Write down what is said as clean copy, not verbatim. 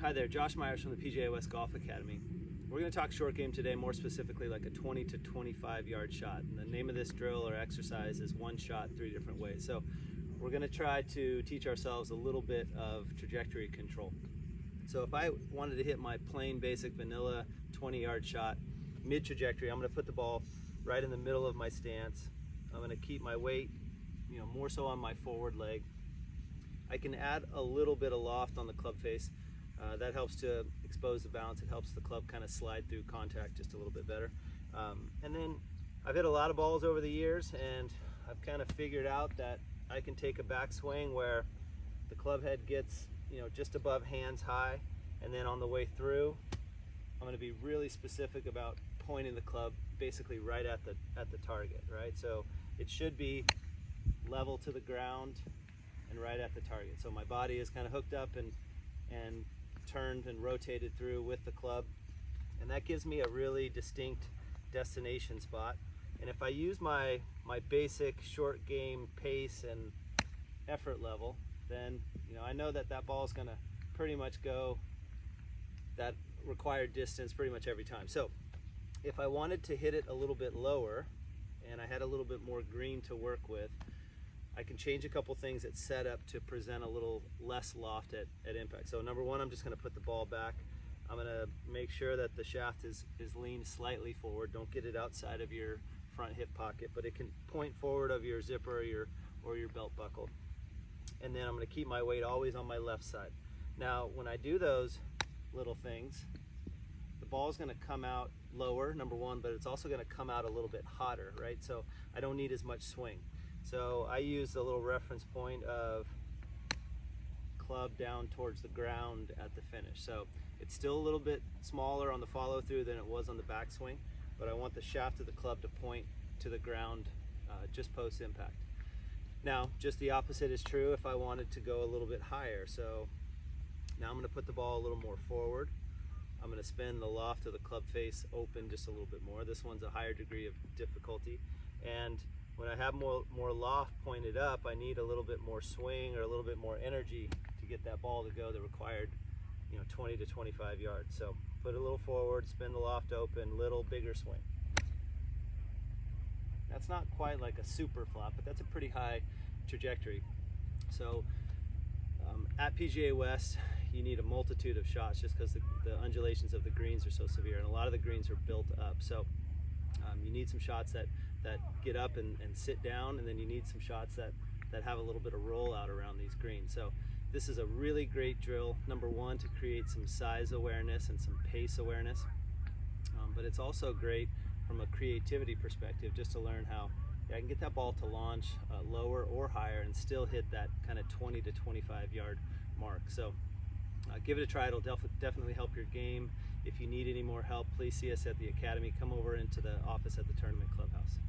Hi there, Josh Myers from the PGA West Golf Academy. We're going to talk short game today, more specifically like a 20 to 25 yard shot. And the name of this drill or exercise is one shot 3 different ways. So we're going to try to teach ourselves a little bit of trajectory control. So if I wanted to hit my plain basic vanilla 20 yard shot mid trajectory, I'm going to put the ball right in the middle of my stance. I'm going to keep my weight, more so on my forward leg. I can add a little bit of loft on the club face. That helps to expose the bounce. It helps the club kind of slide through contact just a little bit better. And then I've hit a lot of balls over the years, and I've kind of figured out that I can take a backswing where the club head gets just above hands high, and then on the way through I'm going to be really specific about pointing the club basically right at the target, right? So it should be level to the ground and right at the target. So my body is kind of hooked up and turned and rotated through with the club, and that gives me a really distinct destination spot. And if I use my basic short game pace and effort level, then I know that ball is going to pretty much go that required distance pretty much every time. So if I wanted to hit it a little bit lower and I had a little bit more green to work with, I can change a couple things at setup to present a little less loft at impact. So number one, I'm just going to put the ball back. I'm going to make sure that the shaft is leaned slightly forward. Don't get it outside of your front hip pocket, but it can point forward of your zipper or your belt buckle. And then I'm going to keep my weight always on my left side. Now, when I do those little things, the ball is going to come out lower, number one, but it's also going to come out a little bit hotter, right? So I don't need as much swing. So I use a little reference point of club down towards the ground at the finish. So it's still a little bit smaller on the follow through than it was on the backswing, but I want the shaft of the club to point to the ground just post impact. Now, just the opposite is true if I wanted to go a little bit higher. So now I'm going to put the ball a little more forward. I'm going to spin the loft of the club face open just a little bit more. This one's a higher degree of difficulty. And when I have more loft pointed up, I need a little bit more swing or a little bit more energy to get that ball to go the required 20 to 25 yards. So put it a little forward, spin the loft open, little bigger swing. That's not quite like a super flop, but that's a pretty high trajectory. So at PGA West, you need a multitude of shots just because the undulations of the greens are so severe, and a lot of the greens are built up. So you need some shots that get up and sit down, and then you need some shots that have a little bit of rollout around these greens. So this is a really great drill, number one, to create some size awareness and some pace awareness, but it's also great from a creativity perspective just to learn how I can get that ball to launch lower or higher and still hit that kind of 20 to 25 yard mark. So give it a try. It'll definitely help your game. If you need any more help, please see us at the Academy. Come over into the office at the Tournament Clubhouse.